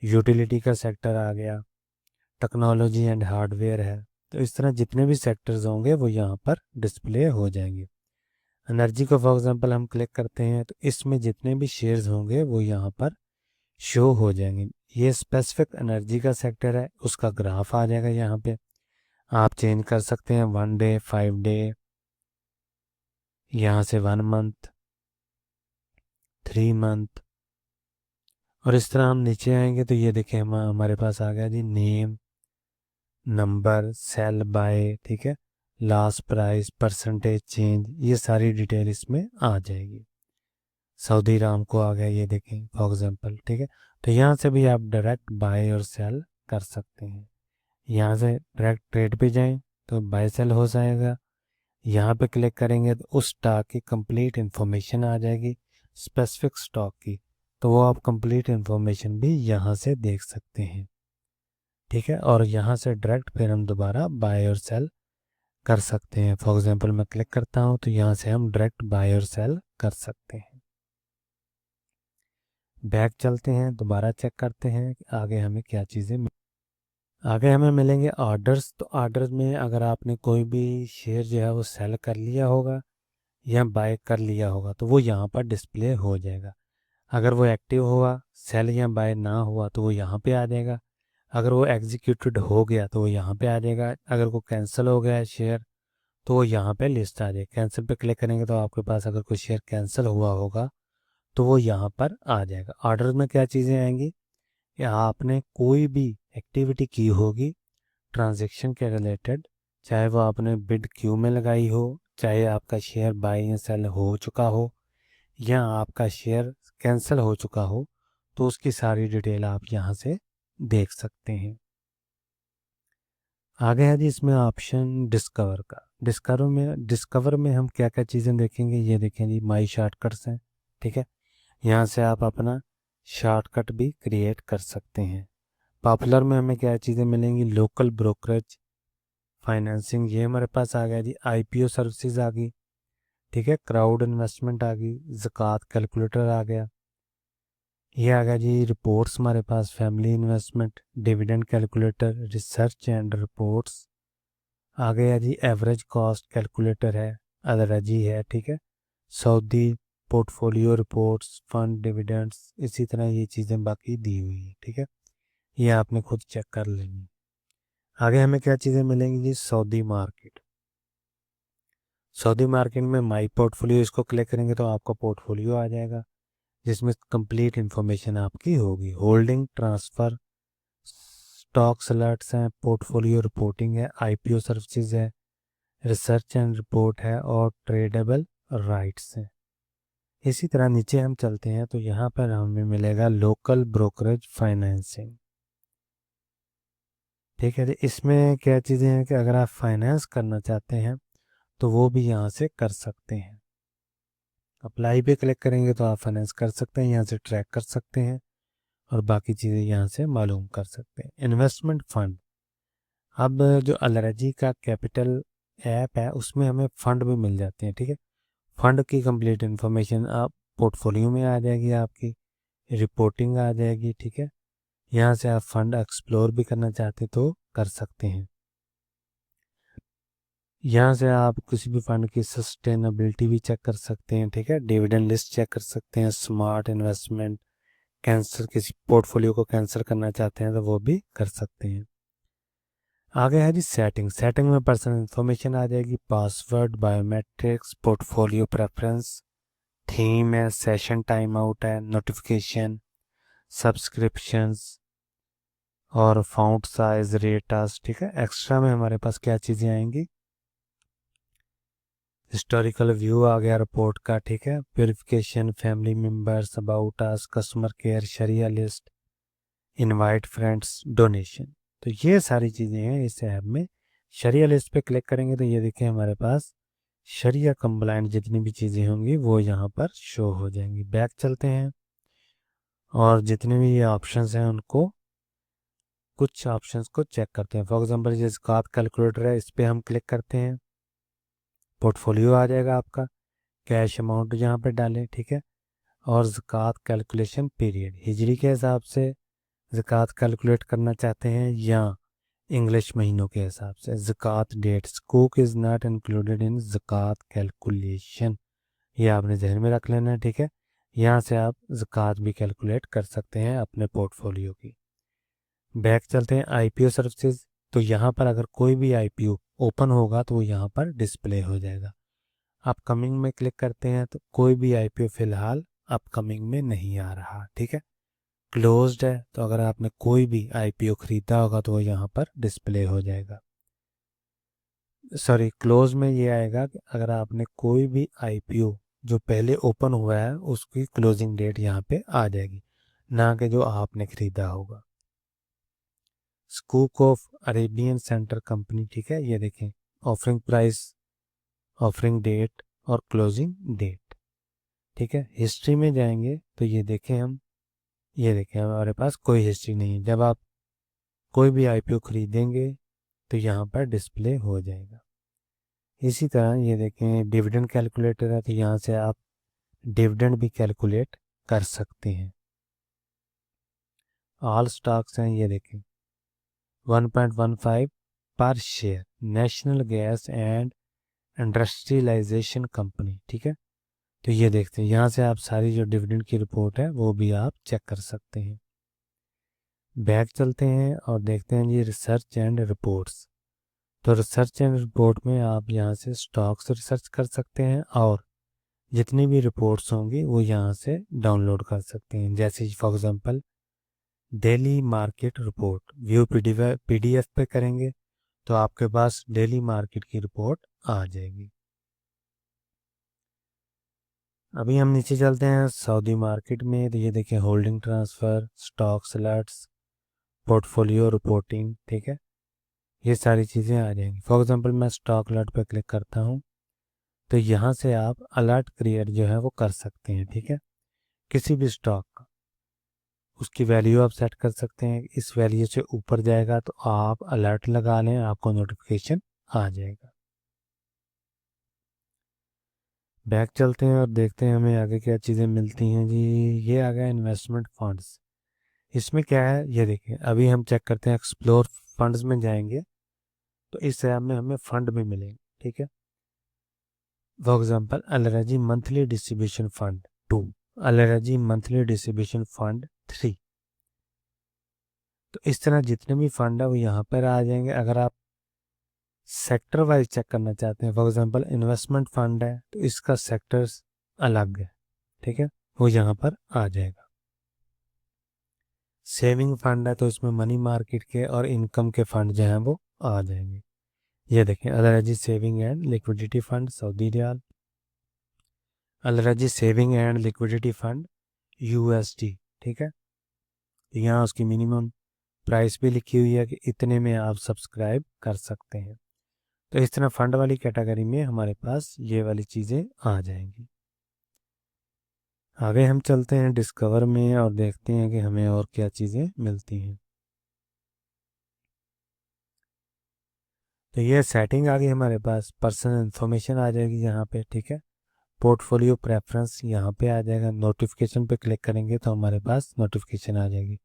यूटिलिटी का सेक्टर आ गया, टेक्नोलॉजी एंड हार्डवेयर है। तो इस तरह जितने भी सेक्टर्स होंगे वो यहाँ पर डिस्प्ले हो जाएंगे। एनर्जी को फॉर एग्जांपल हम क्लिक करते हैं तो इसमें जितने भी शेयर्स होंगे वो यहाँ पर शो हो जाएंगे। ये स्पेसिफिक एनर्जी का सेक्टर है, उसका ग्राफ आ जाएगा यहाँ पे। आप चेंज कर सकते हैं 1 डे, 5 डे, यहाँ से 1 मंथ, 3 मंथ, और इस तरह हम नीचे आएंगे तो ये देखें हमारे पास आ गया जी नेम, नंबर, सेल बाय, ठीक है, लास्ट प्राइस, परसेंटेज चेंज, ये सारी डिटेल इसमें आ जाएगी। सऊदी राम को आ गया, ये देखें फॉर एग्जांपल, ठीक है। तो यहाँ से भी आप डायरेक्ट बाय और सेल कर सकते हैं। यहाँ से डायरेक्ट ट्रेड पे जाएं तो बाय सेल हो जाएगा। यहाँ पे क्लिक करेंगे तो उस स्टॉक की कंप्लीट इन्फॉर्मेशन आ जाएगी, स्पेसिफिक स्टॉक की। तो वो आप कंप्लीट इन्फॉर्मेशन भी यहाँ से देख सकते हैं, ठीक है। और यहाँ से डायरेक्ट फिर हम दोबारा बाय और सेल कर सकते हैं। फॉर एग्जांपल मैं क्लिक करता हूँ तो यहाँ से हम डायरेक्ट बाय और सेल कर सकते हैं। बैक चलते हैं, दोबारा चेक करते हैं कि आगे हमें क्या चीज़ें आगे हमें मिलेंगे ऑर्डर्स। तो ऑर्डर्स में अगर आपने कोई भी शेयर जो है वो सेल कर लिया होगा या बाय कर लिया होगा तो वो यहाँ पर डिस्प्ले हो जाएगा। अगर वो एक्टिव हुआ, सेल या बाय ना हुआ तो वो यहाँ पे आ जाएगा। अगर वो एग्जीक्यूटेड हो गया तो वो यहाँ पे आ जाएगा। अगर वो कैंसिल हो गया है शेयर तो वो यहाँ पे लिस्ट आ जाएगी। कैंसिल पे क्लिक करेंगे तो आपके पास अगर कोई शेयर कैंसिल हुआ होगा तो वो यहाँ पर आ जाएगा। ऑर्डर में क्या चीज़ें आएंगी, या आपने कोई भी एक्टिविटी की होगी ट्रांजैक्शन के रिलेटेड, चाहे वो आपने बिड क्यू में लगाई हो, चाहे आपका शेयर बाय या सेल हो चुका हो, या आपका शेयर कैंसिल हो चुका हो, तो उसकी सारी डिटेल आप यहाँ से देख सकते हैं। आगे है जी इसमें ऑप्शन डिस्कवर का। डिस्कवर में हम क्या क्या चीज़ें देखेंगे, ये देखें जी माई शॉर्टकट्स हैं, ठीक है। यहाँ से आप अपना शॉर्टकट भी क्रिएट कर सकते हैं। पॉपुलर में हमें क्या चीज़ें मिलेंगी, लोकल ब्रोकरेज, फाइनेंसिंग, ये हमारे पास आ गया जी। आईपीओ सर्विसेज आ गई, ठीक है। क्राउड इन्वेस्टमेंट आ गई, ज़कात कैलकुलेटर आ गया। ये आ गया जी रिपोर्ट्स हमारे पास, family investment, dividend calculator, research and reports आ गया जी। एवरेज कॉस्ट कैलकुलेटर है, अलरजी है, ठीक है। Saudi portfolio reports, fund dividends, इसी तरह ये चीज़ें बाकी दी हुई है, ठीक है। ये आपने खुद चेक कर लेनी। आगे हमें क्या चीज़ें मिलेंगी जी, सऊदी मार्केट। सऊदी मार्केट में माई पोर्टफोलियो, इसको क्लिक करेंगे तो आपका पोर्टफोलियो आ जाएगा जिसमें कंप्लीट इन्फॉर्मेशन आपकी होगी। होल्डिंग, ट्रांसफ़र, स्टॉक्स अलर्ट्स हैं, पोर्टफोलियो रिपोर्टिंग है, आईपीओ सर्विसेज है, रिसर्च एंड रिपोर्ट है, और ट्रेडेबल राइट्स हैं। इसी तरह नीचे हम चलते हैं तो यहाँ पर हमें मिलेगा लोकल ब्रोकरेज फाइनेंसिंग, ठीक है। इसमें क्या चीज़ें हैं कि अगर आप फाइनेंस करना चाहते हैं तो वो भी यहाँ से कर सकते हैं। अप्लाई पे क्लिक करेंगे तो आप फाइनेंस कर सकते हैं, यहाँ से ट्रैक कर सकते हैं और बाकी चीज़ें यहाँ से मालूम कर सकते हैं। इन्वेस्टमेंट फ़ंड, अब जो अलरजी का कैपिटल ऐप है उसमें हमें फ़ंड भी मिल जाते हैं, ठीक है। फ़ंड की कंप्लीट इन्फॉर्मेशन आप पोर्टफोलियो में आ जाएगी, आपकी रिपोर्टिंग आ जाएगी, ठीक है। यहाँ से आप फंड एक्सप्लोर भी करना चाहते तो कर सकते हैं। यहाँ से आप किसी भी फंड की सस्टेनेबिलिटी भी चेक कर सकते हैं, ठीक है। डिविडेंड लिस्ट चेक कर सकते हैं, स्मार्ट इन्वेस्टमेंट, कैंसिल, किसी पोर्टफोलियो को कैंसिल करना चाहते हैं तो वो भी कर सकते हैं। आगे है जी सेटिंग। सेटिंग में पर्सनल इन्फॉर्मेशन आ जाएगी, password, biometrics, portfolio preference, theme है, सेशन टाइम आउट है, नोटिफिकेशन, सब्सक्रिप्शंस और फाउंट साइज, रेटास, ठीक है। एक्स्ट्रा में हमारे पास क्या चीज़ें आएंगी, हिस्टोरिकल व्यू आ गया रिपोर्ट का, ठीक है। Purification, family members, about us, customer care, sharia list, invite friends, donation. तो ये सारी चीज़ें हैं इस ऐप में। शरिया लिस्ट पे क्लिक करेंगे तो ये देखिए हमारे पास शरिया कंप्लाइंट जितनी भी चीज़ें होंगी वो यहाँ पर शो हो जाएंगी। बैक चलते हैं और जितने भी ये ऑप्शंस हैं उनको, कुछ ऑप्शंस को चेक करते हैं। फॉर एग्जांपल ये ज़कात कैलकुलेटर है, इस पर हम क्लिक करते हैं, पोर्टफोलियो आ जाएगा आपका, कैश अमाउंट यहाँ पे डालें, ठीक है। और ज़कात कैलकुलेशन पीरियड, हिजरी के हिसाब से ज़कात कैलकुलेट करना चाहते हैं या इंग्लिश महीनों के हिसाब से। Zakat dates, cook is not included in zakat calculation, ये आपने जहन में रख लेना है, ठीक है। यहाँ से आप ज़कात भी कैलकुलेट कर सकते हैं अपने पोर्टफोलियो की। बैक चलते हैं आईपीओ सर्विसेज। तो यहाँ पर अगर कोई भी आईपीओ ओपन होगा तो वो यहाँ पर डिस्प्ले हो जाएगा। अपकमिंग में क्लिक करते हैं तो कोई भी आईपीओ फिलहाल अपकमिंग में नहीं आ रहा, ठीक है। क्लोज्ड है तो अगर आपने कोई भी आईपीओ खरीदा होगा तो वो यहाँ पर डिस्प्ले हो जाएगा। सॉरी, क्लोज में ये आएगा कि अगर आपने कोई भी आईपीओ जो पहले ओपन हुआ है उसकी क्लोजिंग डेट यहाँ पे आ जाएगी, ना कि जो आपने खरीदा होगा। Scoop of Arabian centre company, ठीक है, ये देखें ऑफरिंग प्राइस, ऑफरिंग डेट और क्लोजिंग डेट, ठीक है। हिस्ट्री में जाएंगे तो ये देखें हम, ये देखें हमारे पास कोई हिस्ट्री नहीं है। जब आप कोई भी आईपीओ खरीदेंगे तो यहाँ पर डिस्प्ले हो जाएगा। इसी तरह ये देखें डिविडेंड कैलकुलेटर है तो यहाँ से आप डिविडेंड भी कैलकुलेट कर सकते हैं। ऑल स्टॉक्स हैं, ये देखें 1.15 पर share, national gas and industrialization company, ठीक है। तो ये देखते हैं, यहाँ से आप सारी जो डिविडेंड की रिपोर्ट है वो भी आप चेक कर सकते हैं। बैक चलते हैं और देखते हैं जी रिसर्च एंड रिपोर्ट्स। तो रिसर्च एंड रिपोर्ट में आप यहाँ से स्टॉक्स रिसर्च कर सकते हैं और जितनी भी रिपोर्ट्स होंगी वो यहाँ से डाउनलोड कर सकते हैं। जैसे for example daily market report, view PDF पे करेंगे तो आपके पास डेली मार्केट की रिपोर्ट आ जाएगी। अभी हम नीचे चलते हैं सऊदी मार्केट में, तो ये देखें holding transfer, stock alerts, portfolio reporting, ठीक है, ये सारी चीज़ें आ जाएंगी। फॉर एग्जांपल मैं स्टॉक अलर्ट पे क्लिक करता हूँ तो यहाँ से आप अलर्ट क्रिएट जो है वो कर सकते हैं, ठीक है। किसी भी स्टॉक का उसकी वैल्यू आप सेट कर सकते हैं, इस वैल्यू से ऊपर जाएगा तो आप अलर्ट लगा लें, आपको नोटिफिकेशन आ जाएगा। बैक चलते हैं और देखते हैं हमें आगे क्या चीज़ें मिलती हैं जी। ये आ गया इन्वेस्टमेंट फंड्स। इसमें क्या है ये देखिए, अभी हम चेक करते हैं एक्सप्लोर फंड्स में जाएंगे तो इस ऐप में हमें फंड भी मिलेंगे, ठीक है। For example अलराजी monthly distribution fund 2, अलराजी monthly distribution fund 3। तो इस तरह जितने भी फंड है वो यहाँ पर आ जाएंगे। अगर आप सेक्टर वाइज चेक करना चाहते हैं, फॉर एग्जांपल इन्वेस्टमेंट फंड है तो इसका सेक्टर्स अलग है, ठीक है, वो यहाँ पर आ जाएगा। सेविंग फंड है तो इसमें मनी मार्केट के और इनकम के फंड जो हैं वो आ जाएंगे। ये देखें Al Rajhi saving and liquidity fund Saudi riyal, Al Rajhi saving and liquidity fund USD, ठीक है। यहाँ उसकी मिनिमम प्राइस भी लिखी हुई है कि इतने में आप सब्सक्राइब कर सकते हैं। तो इस तरह फंड वाली कैटेगरी में हमारे पास ये वाली चीज़ें आ जाएंगी। आगे हम चलते हैं डिस्कवर में और देखते हैं कि हमें और क्या चीज़ें मिलती हैं। तो ये सेटिंग आ गई हमारे पास, पर्सनल इन्फॉर्मेशन आ जाएगी यहाँ पे, ठीक है। पोर्टफोलियो प्रेफरेंस यहाँ पे आ जाएगा, नोटिफिकेशन पे क्लिक करेंगे तो हमारे पास नोटिफिकेशन आ जाएगी।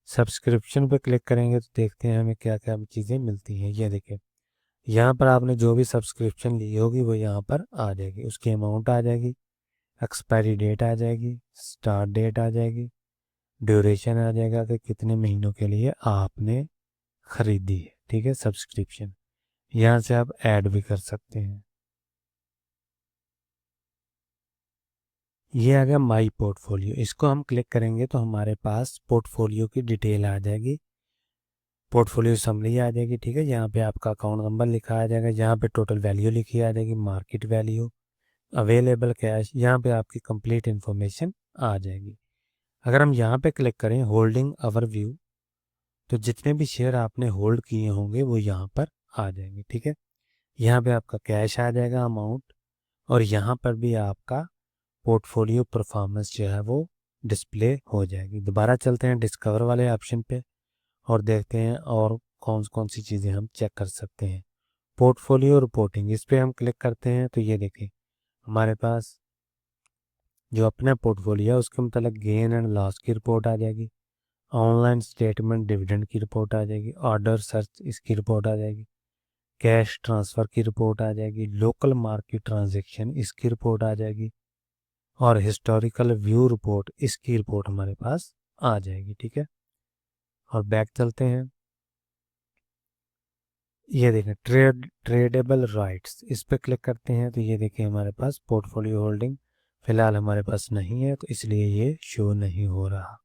सब्सक्रिप्शन पे क्लिक करेंगे तो देखते हैं हमें क्या क्या चीज़ें मिलती हैं। ये देखिए यहाँ पर आपने जो भी सब्सक्रिप्शन ली होगी वो यहाँ पर आ जाएगी, उसकी अमाउंट आ जाएगी, एक्सपायरी डेट आ जाएगी, स्टार्ट डेट आ जाएगी, ड्यूरेशन आ जाएगा कि कितने महीनों के लिए आपने ख़रीदी है, ठीक है, सब्सक्रिप्शन। यहाँ से आप ऐड भी कर सकते हैं। ये आ गया माई पोर्टफोलियो, इसको हम क्लिक करेंगे तो हमारे पास पोर्टफोलियो की डिटेल आ जाएगी, पोर्टफोलियो समरी आ जाएगी, ठीक है। यहाँ पे आपका अकाउंट नंबर लिखा आ जाएगा, यहाँ पे टोटल वैल्यू लिखी आ जाएगी, मार्केट वैल्यू, अवेलेबल कैश, यहाँ पे आपकी कंप्लीट इन्फॉर्मेशन आ जाएगी। अगर हम यहाँ पे क्लिक करें होल्डिंग ओवरव्यू तो जितने भी शेयर आपने होल्ड किए होंगे वो यहाँ पर आ जाएंगे, ठीक है। यहाँ पे आपका कैश आ जाएगा अमाउंट और यहाँ पर भी आपका पोर्टफोलियो परफॉर्मेंस जो है वो डिस्प्ले हो जाएगी। दोबारा चलते हैं डिस्कवर वाले ऑप्शन पे और देखते हैं और कौन कौन सी चीज़ें हम चेक कर सकते हैं। पोर्टफोलियो रिपोर्टिंग, इस पर हम क्लिक करते हैं तो ये देखें हमारे पास जो अपना पोर्टफोलियो है उसके मतलब गेन एंड लॉस की रिपोर्ट आ जाएगी, ऑनलाइन स्टेटमेंट डिविडेंड की रिपोर्ट आ जाएगी, ऑर्डर सर्च इसकी रिपोर्ट आ जाएगी, कैश ट्रांसफ़र की रिपोर्ट आ जाएगी, लोकल मार्केट ट्रांजैक्शन इसकी रिपोर्ट आ जाएगी, और हिस्टोरिकल व्यू रिपोर्ट इसकी रिपोर्ट हमारे पास आ जाएगी। ठीक है, और बैक चलते हैं। ये देखें ट्रेडेबल राइट्स, इस पर क्लिक करते हैं तो ये देखिए हमारे पास पोर्टफोलियो होल्डिंग फ़िलहाल हमारे पास नहीं है, तो इसलिए ये शो नहीं हो रहा।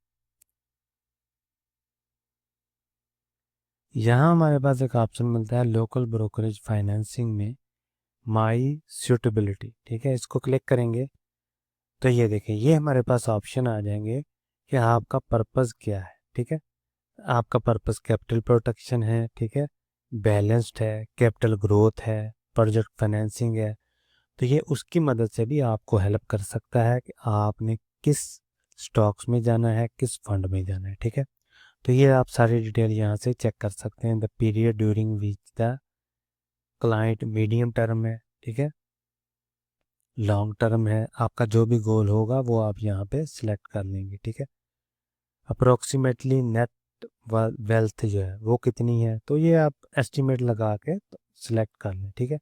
यहाँ हमारे पास एक ऑप्शन मिलता है लोकल ब्रोकरेज फाइनेंसिंग में माई सूटेबिलिटी। ठीक है, इसको क्लिक करेंगे तो ये देखिए ये हमारे पास ऑप्शन आ जाएंगे कि आपका पर्पज़ क्या है। ठीक है, आपका पर्पस कैपिटल प्रोटेक्शन है, ठीक है, बैलेंस्ड है, कैपिटल ग्रोथ है, प्रोजेक्ट फाइनेंसिंग है, तो ये उसकी मदद से भी आपको हेल्प कर सकता है कि आपने किस स्टॉक्स में जाना है, किस फंड में जाना है। ठीक है, तो ये आप सारी डिटेल यहाँ से चेक कर सकते हैं। The period during which the client medium term है, ठीक है, लॉन्ग टर्म है, आपका जो भी गोल होगा वो आप यहाँ पे सिलेक्ट कर लेंगे। ठीक है, अप्रोक्सीमेटली नेट वेल्थ जो है वो कितनी है, तो ये आप एस्टिमेट लगा के सिलेक्ट कर लें। ठीक है,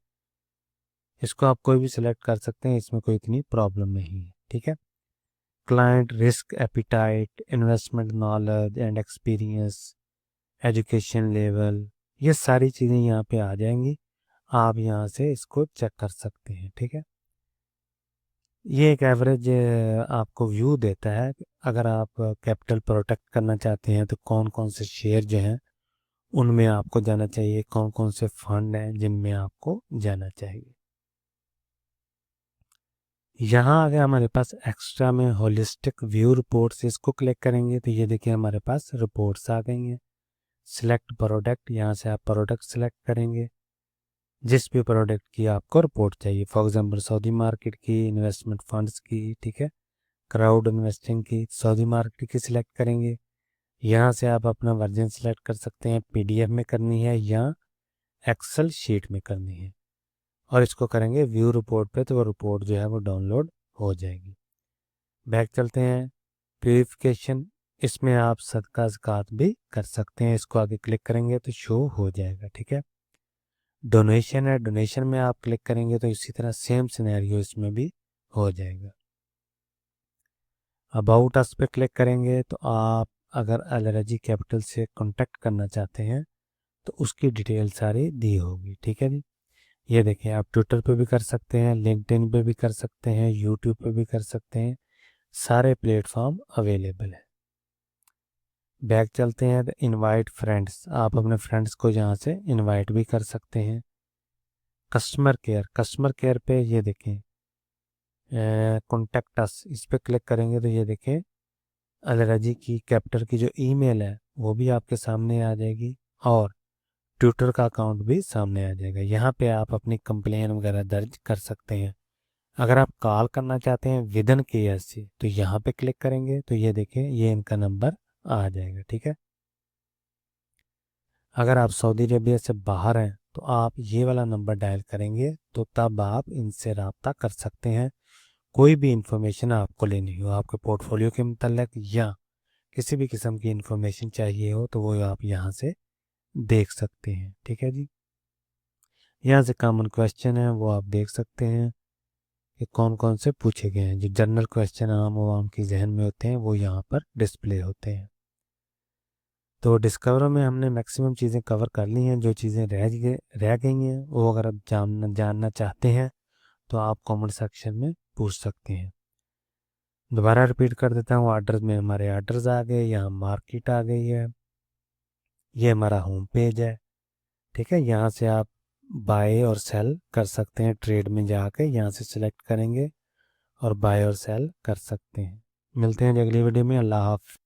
इसको आप कोई भी सिलेक्ट कर सकते हैं, इसमें कोई इतनी प्रॉब्लम नहीं है। ठीक है, client risk appetite, investment knowledge and experience, education level, ये सारी चीज़ें यहाँ पे आ जाएंगी, आप यहाँ से इसको चेक कर सकते हैं। ठीक है, ये एक एवरेज आपको व्यू देता है कि अगर आप कैपिटल प्रोटेक्ट करना चाहते हैं तो कौन कौन से शेयर जो हैं उनमें आपको जाना चाहिए, कौन कौन से फंड हैं जिनमें आपको जाना चाहिए। यहाँ आ गया हमारे पास एक्स्ट्रा में होलिस्टिक व्यू रिपोर्ट्स, इसको क्लिक करेंगे तो ये देखिए हमारे पास रिपोर्ट्स आ गई हैं। सिलेक्ट प्रोडक्ट, यहाँ से आप प्रोडक्ट सिलेक्ट करेंगे, जिस भी प्रोडक्ट की आपको रिपोर्ट चाहिए, फॉर एग्जांपल सऊदी मार्केट की, इन्वेस्टमेंट फंड्स की, ठीक है, क्राउड इन्वेस्टिंग की, सऊदी मार्केट की सिलेक्ट करेंगे। यहाँ से आप अपना वर्जन सिलेक्ट कर सकते हैं, पीडीएफ में करनी है या एक्सेल शीट में करनी है, और इसको करेंगे व्यू रिपोर्ट पे तो वो रिपोर्ट जो है वो डाउनलोड हो जाएगी। बैक चलते हैं, प्यूरिफिकेशन, इसमें आप सदका ज़कात भी कर सकते हैं, इसको आगे क्लिक करेंगे तो शो हो जाएगा। ठीक है, डोनेशन है, डोनेशन में आप क्लिक करेंगे तो इसी तरह सेम सिनेरियो इसमें भी हो जाएगा। अबाउट अस पे क्लिक करेंगे तो आप अगर अलरजी कैपिटल से कांटेक्ट करना चाहते हैं तो उसकी डिटेल सारी दी होगी। ठीक है जी, ये देखिए आप ट्विटर पे भी कर सकते हैं, लिंक्डइन पे भी कर सकते हैं, यूट्यूब पे भी कर सकते हैं, सारे प्लेटफॉर्म अवेलेबल है। बैक चलते हैं तो इनवाइट फ्रेंड्स, आप अपने फ्रेंड्स को यहाँ से इनवाइट भी कर सकते हैं। कस्टमर केयर, कस्टमर केयर पे ये देखें कॉन्टेक्ट अस, इस पर क्लिक करेंगे तो ये देखें अलरजी की कैपिटल की जो ईमेल है वो भी आपके सामने आ जाएगी, और ट्विटर का अकाउंट भी सामने आ जाएगा। यहाँ पे आप अपनी कंप्लेन वगैरह दर्ज कर सकते हैं। अगर आप कॉल करना चाहते हैं विदन KSC तो यहाँ पे क्लिक करेंगे तो ये देखें ये इनका नंबर आ जाएगा। ठीक है, अगर आप सऊदी अरेबिया से बाहर हैं तो आप ये वाला नंबर डायल करेंगे तो तब आप इनसे रब्ता कर सकते हैं। कोई भी इंफॉर्मेशन आपको लेनी हो, आपके पोर्टफोलियो के मतलब या किसी भी किस्म की इंफॉर्मेशन चाहिए हो तो वो आप यहाँ से देख सकते हैं। ठीक है जी, यहाँ से कॉमन क्वेश्चन है वो आप देख सकते हैं कि कौन कौन से पूछे गए हैं। जो जनरल क्वेश्चन आम आवाम की जहन में होते हैं वो यहाँ पर डिस्प्ले होते हैं। तो डिस्कवर में हमने मैक्सिमम चीज़ें कवर कर ली हैं, जो चीज़ें रह गई हैं वो अगर आप जानना चाहते हैं तो आप कमेंट सेक्शन में पूछ सकते हैं। दोबारा रिपीट कर देता हूँ, ऑर्डर्स में हमारे ऑर्डर्स आ गए, यहाँ मार्केट आ गई है, ये हमारा होम पेज है। ठीक है, यहाँ से आप बाय और सेल कर सकते हैं, ट्रेड में जाके यहाँ से सिलेक्ट करेंगे और बाय और सेल कर सकते हैं। मिलते हैं अगली वीडियो में, अल्लाह हाफ़िज़।